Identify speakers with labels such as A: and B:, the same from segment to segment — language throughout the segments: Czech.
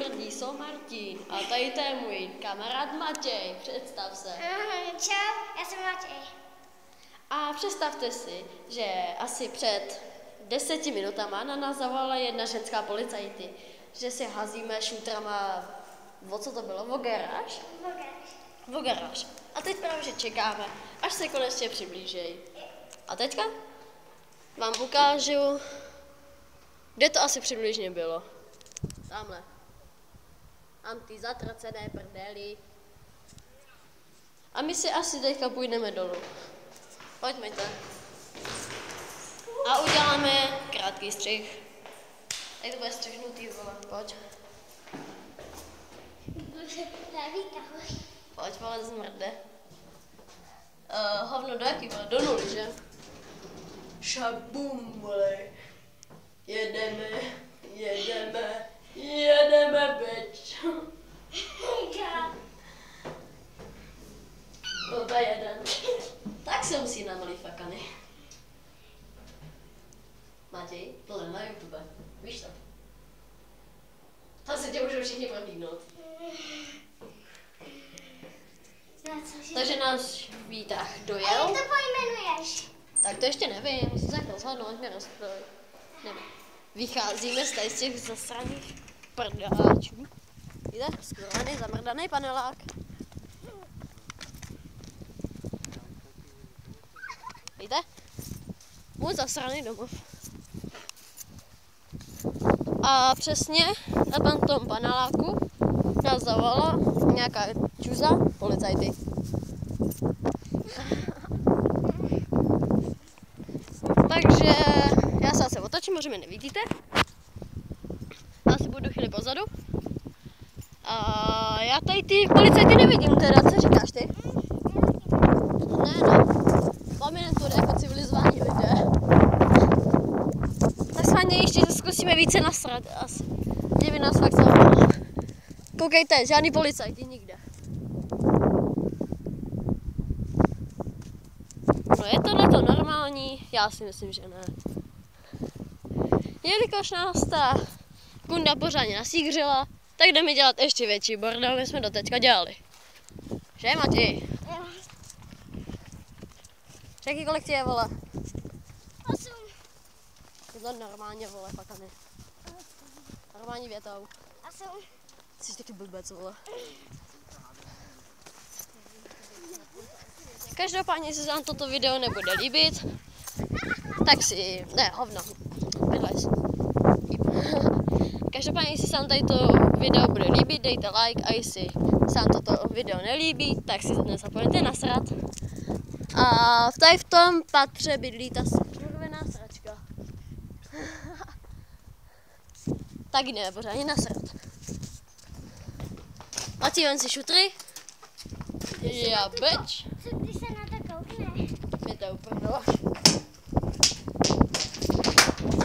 A: Smrdíso Martin a tady to je můj kamarád Matěj, představ se.
B: Čau, já jsem Matěj.
A: A představte si, že asi před 10 minutama na nás zavolala jedna ženská policajty, že si hazíme šutrama, o co to bylo, o garáž? O garáž. A teď právě, že čekáme, až se konečně přiblížejí. A teďka vám ukážu, kde to asi přibližně bylo. Tamhle. Tam ty zatracené prdely. A my si asi teďka půjdeme dolů. Pojďme. A uděláme krátký střih. Tady to bude střihnutý, vole. Pojď. Pojď, vole, zmrde. Hovno do jaký, vole? Do nuly, že? Šabum, vole. Jedeme, bitch. To je jeden. Tak se musí na malý fakany. Matěj, tohle na YouTube. Víš to? Tam se tě můžou všichni prohlídnout. Takže náš výtah dojel.
B: A jak to pojmenuješ?
A: Tak to ještě nevím, musím se rozhodnout, nevím. Vycházíme z těch zasraných prdáčů. Víte, skurvený, zamrdaný panelák. Víte? Můj zasraný domov. A přesně na tom paneláku nás zavolala nějaká čuza policajty. Takže já se asi otočím, možná mě nevidíte. Asi budu chvíli pozadu. A já tady ty policajty nevidím teda, co říkáš ty? Ne, pominem to jako civilizovaní lidé. Tak s vámi ještě zkusíme více nasrat asi. Kdyby nás fakt zavolalo. Koukejte, žádný policajti nikde. No je tohleto normální? Já si myslím, že ne. Jelikož nás ta kunda pořádně nasígřila, tak jdeme dělat ještě větší bordel, než jsme doteďka dělali. Že, Matěj? Řekni, kolik ti je, vole?
B: 8.
A: Je to normálně, vole, fakany. Normální větou.
B: 8.
A: Jsi taky blbec, vole. Každopádně, jestli se vám toto video nebude líbit, tak si... Ne, hovno. Každopádně, jestli se vám tady to video bude líbit, dejte like, a jestli se vám toto video nelíbí, tak si nezapomeňte nasrat. A tady v tom patře bydlí ta skurvená sračka. Tak jdeme pořádně nasrat. Matěj, ven si šutry? Já beč.
B: Když se na to koukne.
A: Je to uprdela.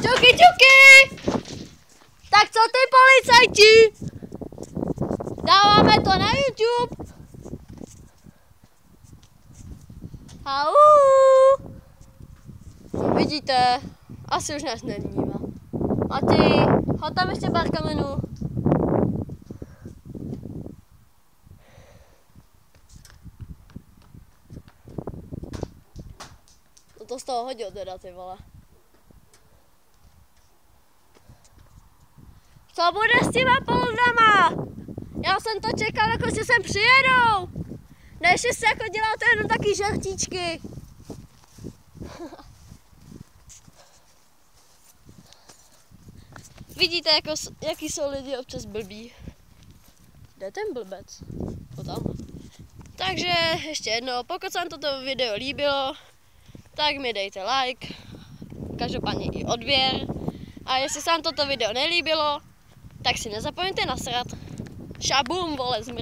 A: Čuky! Tak co ty policajti? Dáváme to na YouTube. Au! Vidíte, asi už nás nevnímá. Matěj, hoď tam ještě pár kamenů. No to z toho hodil teda, ty vole. Co bude s těma poldama? Já jsem to čekal, jako že sem přijedou. Než si jako děláte jenom taky žertíčky. Vidíte, jako, jaký jsou lidi občas blbí. Kde je ten blbec? O tam. Takže ještě jednou, pokud se vám toto video líbilo, tak mi dejte like, každopádně i odběr. A jestli se vám toto video nelíbilo, tak si nezapomeňte nasrat. Šabum, vole, zmrt.